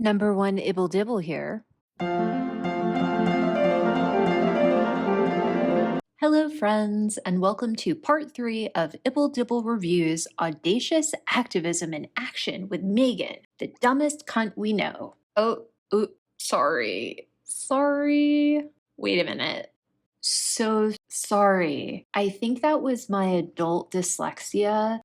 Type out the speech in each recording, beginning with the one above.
Number one Ibble Dibble here. Hello friends, and welcome to part 3 of Ibble Dibble Reviews Audacious Activism in Action with Meghan, the dumbest cunt we know. Sorry. Wait a minute. So sorry. I think that was my adult dyslexia,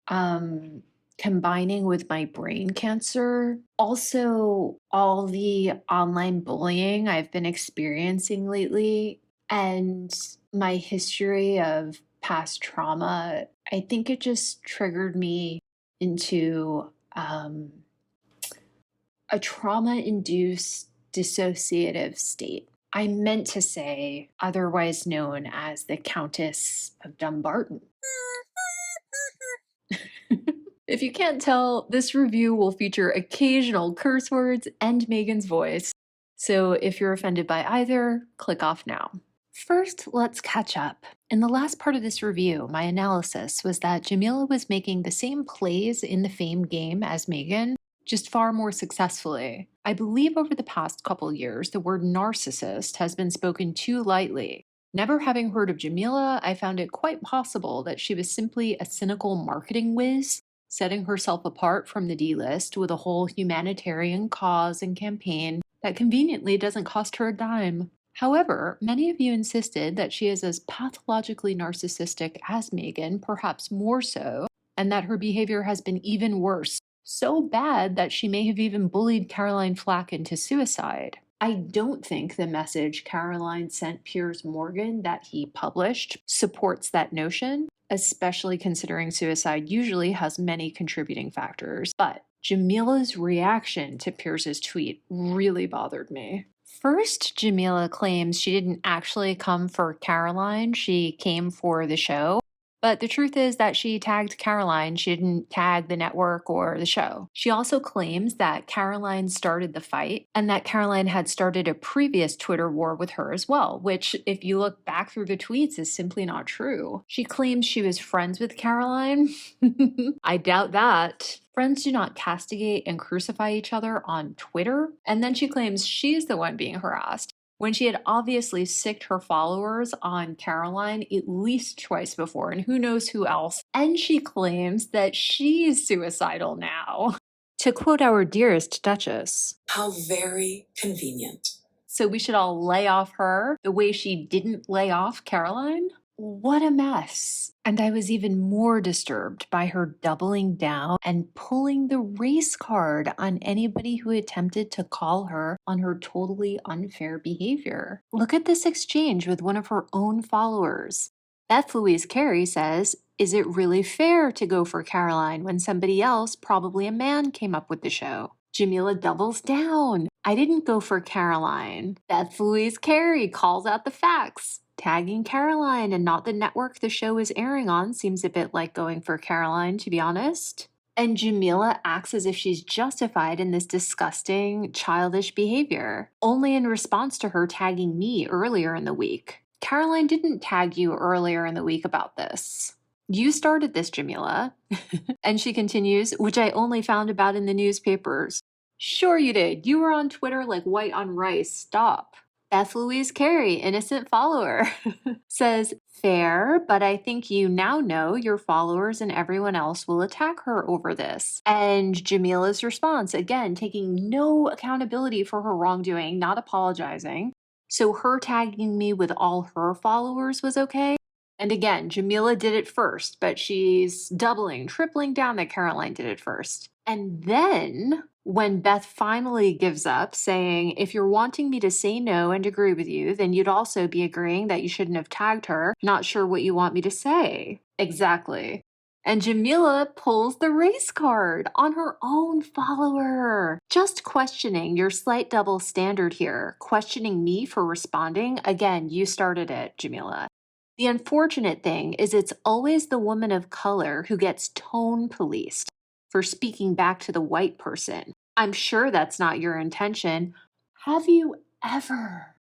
combining with my brain cancer. Also, all the online bullying I've been experiencing lately and my history of past trauma. I think it just triggered me into a trauma-induced dissociative state. I meant to say, otherwise known as the Countess of Dumbarton. If you can't tell, this review will feature occasional curse words and Meghan's voice. So if you're offended by either, click off now. First, let's catch up. In the last part of this review, my analysis was that Jameela was making the same plays in the fame game as Meghan, just far more successfully. I believe over the past couple years, the word narcissist has been spoken too lightly. Never having heard of Jameela, I found it quite possible that she was simply a cynical marketing whiz, setting herself apart from the D-list with a whole humanitarian cause and campaign that conveniently doesn't cost her a dime. However, many of you insisted that she is as pathologically narcissistic as Meghan, perhaps more so, and that her behavior has been even worse, so bad that she may have even bullied Caroline Flack into suicide. I don't think the message Caroline sent Piers Morgan that he published supports that notion, especially considering suicide usually has many contributing factors. But Jameela's reaction to Piers's tweet really bothered me. First, Jameela claims she didn't actually come for Caroline, she came for the show. But the truth is that she tagged Caroline, she didn't tag the network or the show. She also claims that Caroline started the fight and that Caroline had started a previous Twitter war with her as well, which, if you look back through the tweets, is simply not true. She claims she was friends with Caroline. I doubt that. Friends do not castigate and crucify each other on Twitter. And then she claims she's the one being harassed, when she had obviously sicked her followers on Caroline at least twice before, and who knows who else. And she claims that she's suicidal now. To quote our dearest Duchess, "How very convenient." So we should all lay off her the way she didn't lay off Caroline? What a mess. And I was even more disturbed by her doubling down and pulling the race card on anybody who attempted to call her on her totally unfair behavior. Look at this exchange with one of her own followers. Beth Louise Carey says, "Is it really fair to go for Caroline when somebody else, probably a man, came up with the show?" Jameela doubles down. "I didn't go for Caroline." Beth Louise Carey calls out the facts. Tagging Caroline and not the network the show is airing on seems a bit like going for Caroline, to be honest. And Jameela acts as if she's justified in this disgusting, childish behavior, only in response to her tagging me earlier in the week. Caroline didn't tag you earlier in the week about this. You started this, Jameela. And she continues, "Which I only found about in the newspapers." Sure you did. You were on Twitter like white on rice. Stop. Beth Louise Carey, innocent follower, says, "Fair, but I think you now know your followers and everyone else will attack her over this." And Jameela's response, again, taking no accountability for her wrongdoing, not apologizing. So her tagging me with all her followers was okay? And again, Jameela did it first, but she's doubling, tripling down that Caroline did it first. And then, when Beth finally gives up, saying, "If you're wanting me to say no and agree with you, then you'd also be agreeing that you shouldn't have tagged her. Not sure what you want me to say." Exactly. And Jameela pulls the race card on her own follower. Just questioning your slight double standard here, questioning me for responding. Again, you started it, Jameela. The unfortunate thing is it's always the woman of color who gets tone policed for speaking back to the white person. I'm sure that's not your intention. Have you ever?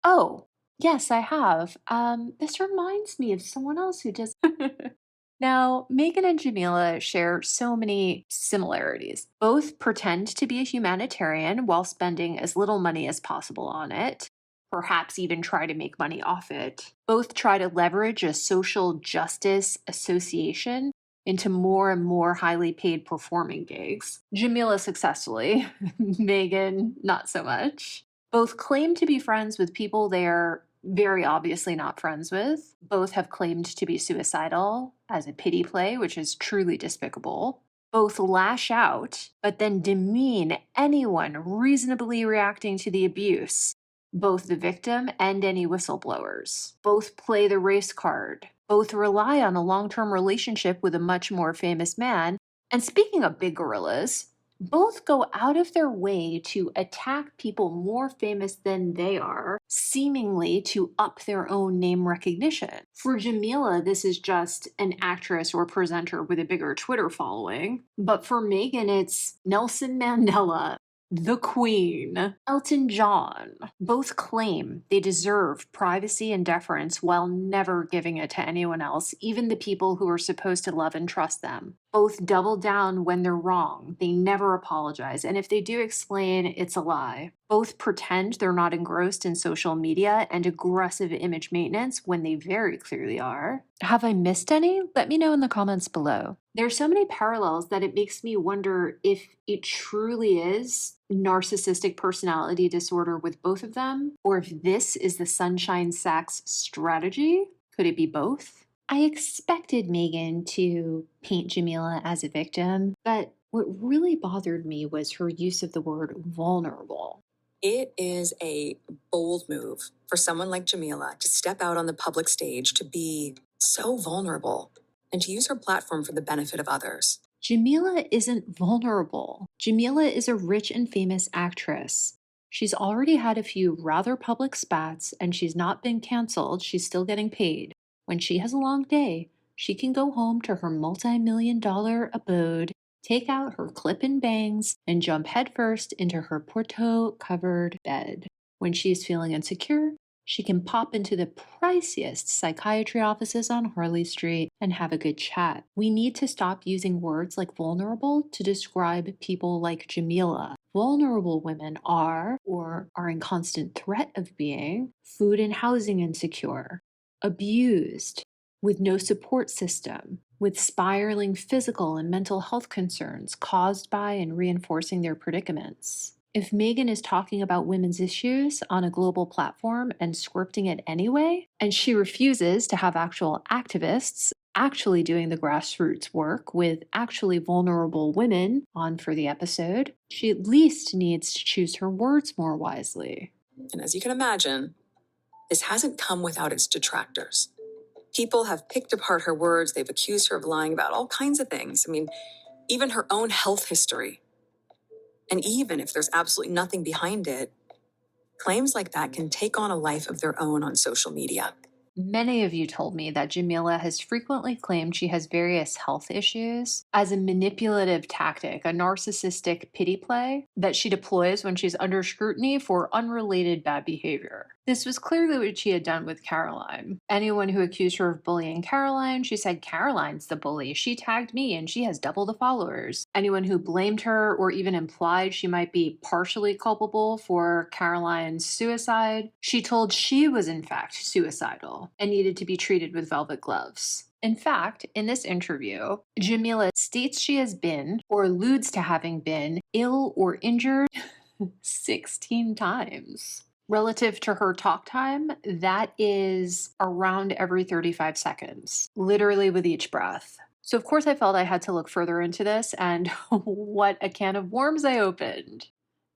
Oh, yes, I have. This reminds me of someone else who does. Now, Meghan and Jameela share so many similarities. Both pretend to be a humanitarian while spending as little money as possible on it, perhaps even try to make money off it. Both try to leverage a social justice association into more and more highly paid performing gigs. Jameela successfully, Meghan not so much. Both claim to be friends with people they're very obviously not friends with. Both have claimed to be suicidal as a pity play, which is truly despicable. Both lash out, but then demean anyone reasonably reacting to the abuse, both the victim and any whistleblowers. Both play the race card. Both rely on a long term relationship with a much more famous man. And speaking of big gorillas, both go out of their way to attack people more famous than they are, seemingly to up their own name recognition. For Jameela, this is just an actress or presenter with a bigger Twitter following. But for Meghan, it's Nelson Mandela, the Queen, Elton John. Both claim they deserve privacy and deference while never giving it to anyone else, even the people who are supposed to love and trust them. Both double down when they're wrong. They never apologize. And if they do explain, it's a lie. Both pretend they're not engrossed in social media and aggressive image maintenance when they very clearly are. Have I missed any? Let me know in the comments below. There's so many parallels that it makes me wonder if it truly is narcissistic personality disorder with both of them, or if this is the Sunshine Sacks strategy. Could it be both? I expected Meghan to paint Jameela as a victim, but what really bothered me was her use of the word vulnerable. It is a bold move for someone like Jameela to step out on the public stage to be so vulnerable and to use her platform for the benefit of others. Jameela isn't vulnerable. Jameela is a rich and famous actress. She's already had a few rather public spats and she's not been canceled. She's still getting paid. When she has a long day, she can go home to her multi-million-dollar abode, take out her clip-in bangs, and jump headfirst into her Porto-covered bed. When she's feeling insecure, she can pop into the priciest psychiatry offices on Harley Street and have a good chat. We need to stop using words like vulnerable to describe people like Jameela. Vulnerable women are, or are in constant threat of being, food and housing insecure, abused, with no support system, with spiraling physical and mental health concerns caused by and reinforcing their predicaments. If Meghan is talking about women's issues on a global platform and scripting it anyway, and she refuses to have actual activists actually doing the grassroots work with actually vulnerable women on for the episode, she at least needs to choose her words more wisely. And as you can imagine, this hasn't come without its detractors. People have picked apart her words. They've accused her of lying about all kinds of things. I mean, even her own health history. And even if there's absolutely nothing behind it, claims like that can take on a life of their own on social media. Many of you told me that Jameela has frequently claimed she has various health issues as a manipulative tactic, a narcissistic pity play that she deploys when she's under scrutiny for unrelated bad behavior. This was clearly what she had done with Caroline. Anyone who accused her of bullying Caroline, she said Caroline's the bully. She tagged me and she has double the followers. Anyone who blamed her or even implied she might be partially culpable for Caroline's suicide, she told she was in fact suicidal and needed to be treated with velvet gloves. In fact, in this interview, Jameela states she has been, or alludes to having been, ill or injured 16 times. Relative to her talk time, that is around every 35 seconds, literally with each breath. So of course I felt I had to look further into this, and what a can of worms I opened.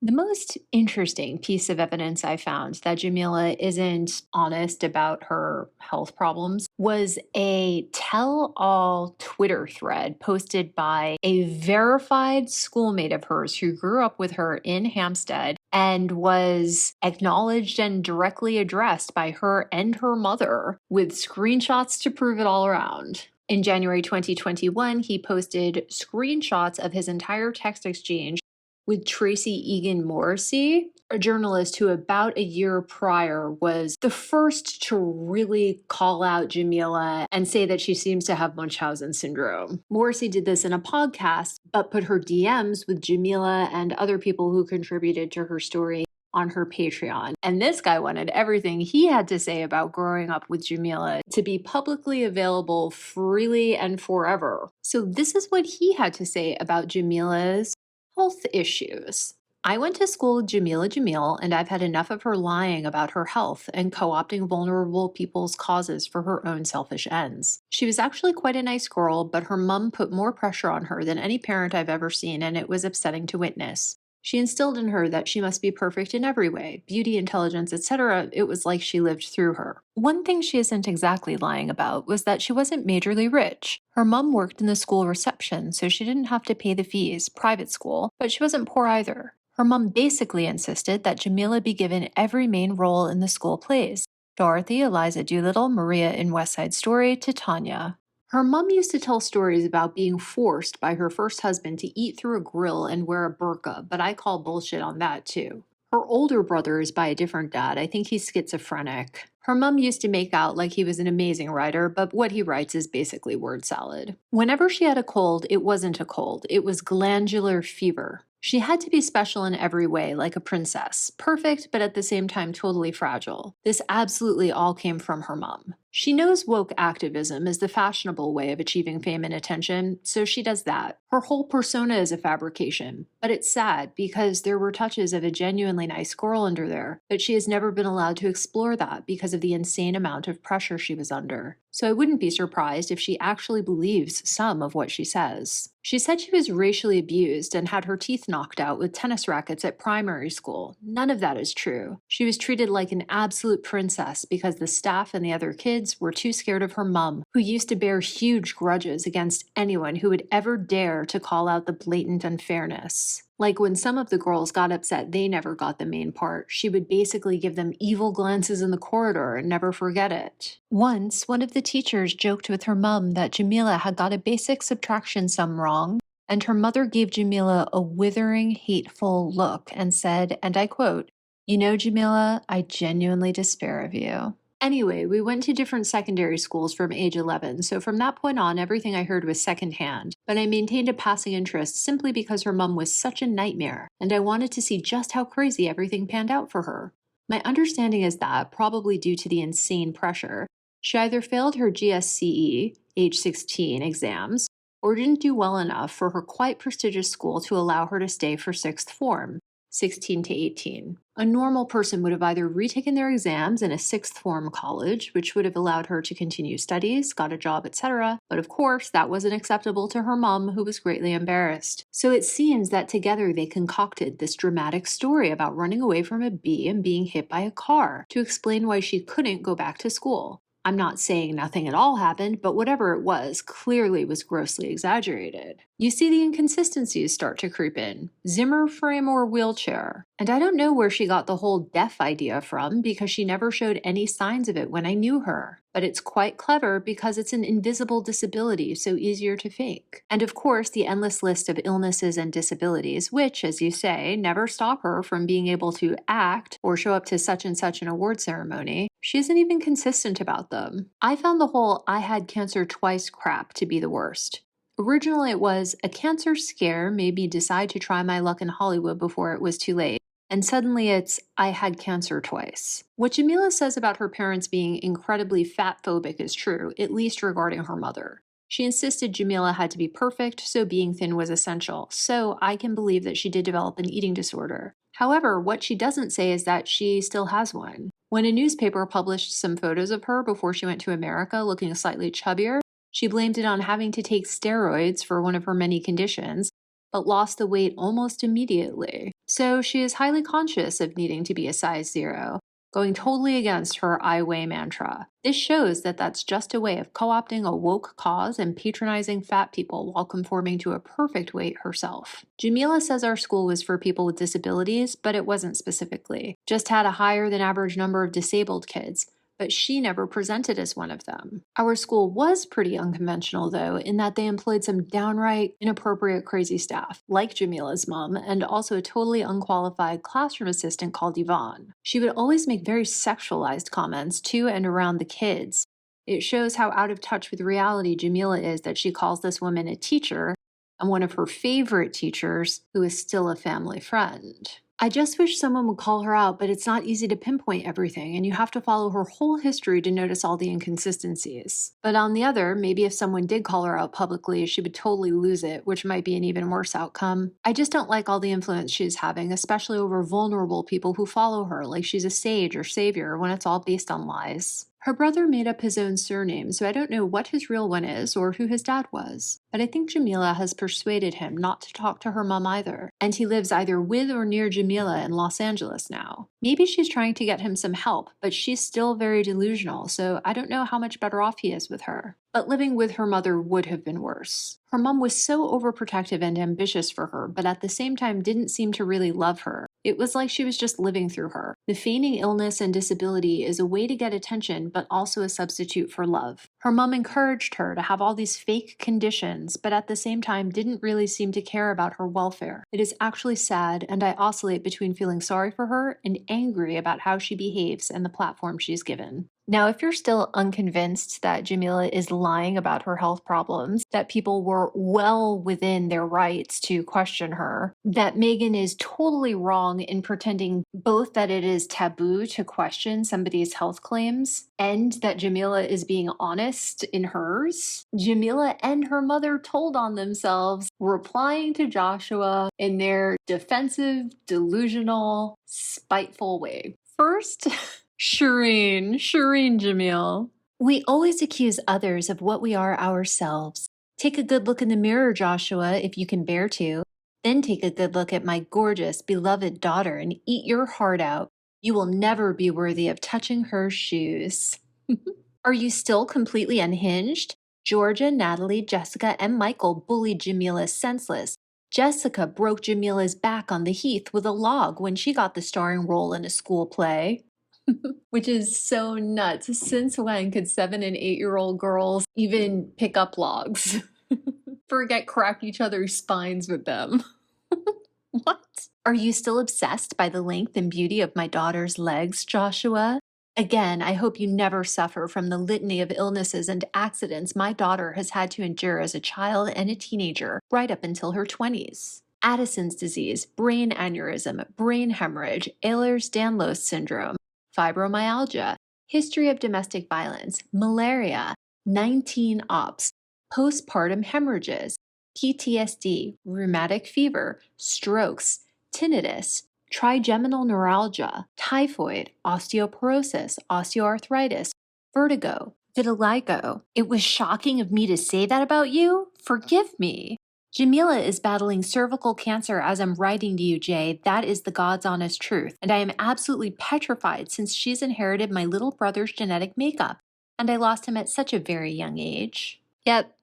The most interesting piece of evidence I found that Jameela isn't honest about her health problems was a tell-all Twitter thread posted by a verified schoolmate of hers who grew up with her in Hampstead and was acknowledged and directly addressed by her and her mother with screenshots to prove it all around. In January 2021, he posted screenshots of his entire text exchange with Tracy Egan Morrissey, a journalist who about a year prior was the first to really call out Jameela and say that she seems to have Munchausen syndrome. Morrissey did this in a podcast, but put her DMs with Jameela and other people who contributed to her story on her Patreon. And this guy wanted everything he had to say about growing up with Jameela to be publicly available freely and forever. So this is what he had to say about Jameela's health issues. I went to school with Jameela Jamil, and I've had enough of her lying about her health and co-opting vulnerable people's causes for her own selfish ends. She was actually quite a nice girl, but her mum put more pressure on her than any parent I've ever seen, and it was upsetting to witness. She instilled in her that she must be perfect in every way, beauty, intelligence, etc. It was like she lived through her. One thing she isn't exactly lying about was that she wasn't majorly rich. Her mum worked in the school reception, so she didn't have to pay the fees, private school, but she wasn't poor either. Her mum basically insisted that Jameela be given every main role in the school plays. Dorothy, Eliza Doolittle, Maria in West Side Story, to Tanya. Her mum used to tell stories about being forced by her first husband to eat through a grill and wear a burqa, but I call bullshit on that too. Her older brother is by a different dad. I think he's schizophrenic. Her mum used to make out like he was an amazing writer, but what he writes is basically word salad. Whenever she had a cold, it wasn't a cold. It was glandular fever. She had to be special in every way, like a princess. Perfect, but at the same time totally fragile. This absolutely all came from her mum. She knows woke activism is the fashionable way of achieving fame and attention, so she does that. Her whole persona is a fabrication, but it's sad because there were touches of a genuinely nice girl under there, but she has never been allowed to explore that because of the insane amount of pressure she was under. So I wouldn't be surprised if she actually believes some of what she says. She said she was racially abused and had her teeth knocked out with tennis rackets at primary school. None of that is true. She was treated like an absolute princess because the staff and the other kids were too scared of her mum, who used to bear huge grudges against anyone who would ever dare to call out the blatant unfairness. Like when some of the girls got upset they never got the main part, she would basically give them evil glances in the corridor and never forget it. Once, one of the teachers joked with her mum that Jameela had got a basic subtraction sum wrong, and her mother gave Jameela a withering, hateful look and said, and I quote, "You know, Jameela, I genuinely despair of you." Anyway, we went to different secondary schools from age 11, so from that point on, everything I heard was secondhand. But I maintained a passing interest simply because her mum was such a nightmare, and I wanted to see just how crazy everything panned out for her. My understanding is that, probably due to the insane pressure, she either failed her GSCE, age 16, exams, or didn't do well enough for her quite prestigious school to allow her to stay for sixth form, 16 to 18. A normal person would have either retaken their exams in a sixth form college, which would have allowed her to continue studies, got a job, etc. But of course, that wasn't acceptable to her mum, who was greatly embarrassed. So it seems that together they concocted this dramatic story about running away from a bee and being hit by a car to explain why she couldn't go back to school. I'm not saying nothing at all happened, but whatever it was clearly was grossly exaggerated. You see the inconsistencies start to creep in. Zimmer frame or wheelchair. And I don't know where she got the whole deaf idea from because she never showed any signs of it when I knew her. But it's quite clever because it's an invisible disability, so easier to fake. And of course, the endless list of illnesses and disabilities, which, as you say, never stop her from being able to act or show up to such and such an award ceremony. She isn't even consistent about them. I found the whole "I had cancer twice" crap to be the worst. Originally it was, a cancer scare made me decide to try my luck in Hollywood before it was too late. And suddenly it's, I had cancer twice. What Jameela says about her parents being incredibly fat-phobic is true, at least regarding her mother. She insisted Jameela had to be perfect, so being thin was essential. So I can believe that she did develop an eating disorder. However, what she doesn't say is that she still has one. When a newspaper published some photos of her before she went to America looking slightly chubbier, she blamed it on having to take steroids for one of her many conditions, but lost the weight almost immediately. So she is highly conscious of needing to be a size 0, going totally against her I weigh mantra. This shows that that's just a way of co-opting a woke cause and patronizing fat people while conforming to a perfect weight herself. Jameela says our school was for people with disabilities, but it wasn't specifically. Just had a higher than average number of disabled kids. but she never presented as one of them. Our school was pretty unconventional, though, in that they employed some downright inappropriate crazy staff, like Jameela's mom, and also a totally unqualified classroom assistant called Yvonne. She would always make very sexualized comments to and around the kids. It shows how out of touch with reality Jameela is that she calls this woman a teacher, and one of her favorite teachers, who is still a family friend. I just wish someone would call her out, but it's not easy to pinpoint everything, and you have to follow her whole history to notice all the inconsistencies. But on the other, maybe if someone did call her out publicly, she would totally lose it, which might be an even worse outcome. I just don't like all the influence she's having, especially over vulnerable people who follow her, like she's a sage or savior, when it's all based on lies. Her brother made up his own surname, so I don't know what his real one is or who his dad was. But I think Jameela has persuaded him not to talk to her mom either, and he lives either with or near Jameela in Los Angeles now. Maybe she's trying to get him some help, but she's still very delusional, so I don't know how much better off he is with her. But living with her mother would have been worse. Her mom was so overprotective and ambitious for her, but at the same time didn't seem to really love her. It was like she was just living through her. The feigning illness and disability is a way to get attention, but also a substitute for love. Her mom encouraged her to have all these fake conditions, but at the same time didn't really seem to care about her welfare. It is actually sad, and I oscillate between feeling sorry for her and angry about how she behaves and the platform she's given. Now, if you're still unconvinced that Jameela is lying about her health problems, that people were well within their rights to question her, that Meghan is totally wrong in pretending both that it is taboo to question somebody's health claims and that Jameela is being honest in hers, Jameela and her mother told on themselves, replying to Joshua in their defensive, delusional, spiteful way. First, Shireen Jamil. We always accuse others of what we are ourselves. Take a good look in the mirror, Joshua, if you can bear to. Then take a good look at my gorgeous, beloved daughter and eat your heart out. You will never be worthy of touching her shoes. Are you still completely unhinged? Georgia, Natalie, Jessica, and Michael bullied Jameela senseless. Jessica broke Jameela's back on the heath with a log when she got the starring role in a school play. Which is so nuts. Since when could 7 and 8-year-old girls even pick up logs? Forget crack each other's spines with them. What? Are you still obsessed by the length and beauty of my daughter's legs, Joshua? Again, I hope you never suffer from the litany of illnesses and accidents my daughter has had to endure as a child and a teenager, right up until her 20s. Addison's disease, brain aneurysm, brain hemorrhage, Ehlers-Danlos syndrome, fibromyalgia, history of domestic violence, malaria, 19 ops, postpartum hemorrhages, PTSD, rheumatic fever, strokes, tinnitus, trigeminal neuralgia, typhoid, osteoporosis, osteoarthritis, vertigo, vitiligo. It was shocking of me to say that about you. Forgive me. Jameela is battling cervical cancer as I'm writing to you, Jay. That is the God's honest truth. And I am absolutely petrified since she's inherited my little brother's genetic makeup. And I lost him at such a very young age. Yep.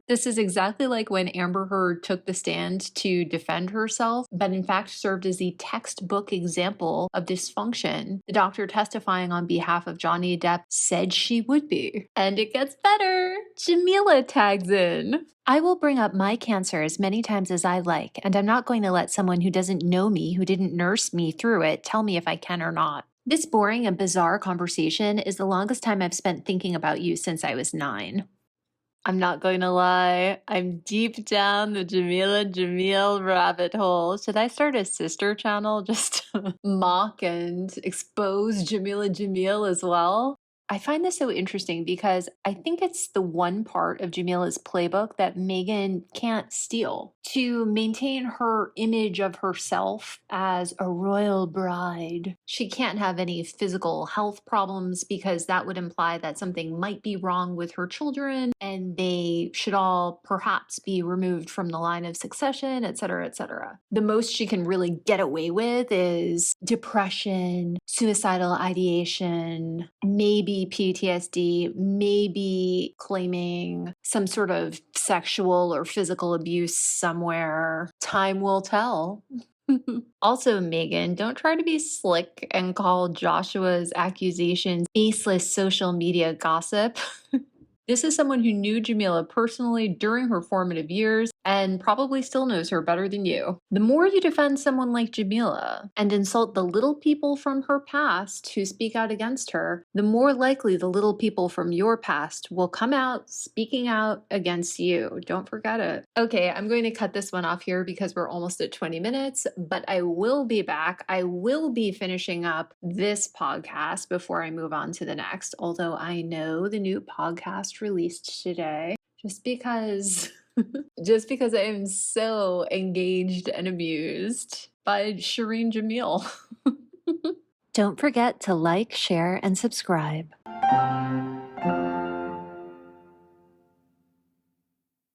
This is exactly like when Amber Heard took the stand to defend herself, but in fact served as the textbook example of dysfunction. The doctor testifying on behalf of Johnny Depp said she would be. And it gets better. Jameela tags in. I will bring up my cancer as many times as I like, and I'm not going to let someone who doesn't know me, who didn't nurse me through it, tell me if I can or not. This boring and bizarre conversation is the longest time I've spent thinking about you since I was 9. I'm not going to lie, I'm deep down the Jamil rabbit hole. Should I start a sister channel just to mock and expose Jamil as well? I find this so interesting because I think it's the one part of Jameela's playbook that Meghan can't steal. To maintain her image of herself as a royal bride, she can't have any physical health problems because that would imply that something might be wrong with her children and they should all perhaps be removed from the line of succession, etc., etc. The most she can really get away with is depression, suicidal ideation, maybe PTSD, maybe claiming some sort of sexual or physical abuse somewhere. Time will tell. Also, Meghan, don't try to be slick and call Joshua's accusations baseless social media gossip. This is someone who knew Jameela personally during her formative years and probably still knows her better than you. The more you defend someone like Jameela and insult the little people from her past who speak out against her, the more likely the little people from your past will come out speaking out against you. Don't forget it. Okay, I'm going to cut this one off here because we're almost at 20 minutes, but I will be back. I will be finishing up this podcast before I move on to the next, although I know the new podcast released today just because I am so engaged and amused by Shireen Jamil. Don't forget to like, share, and subscribe.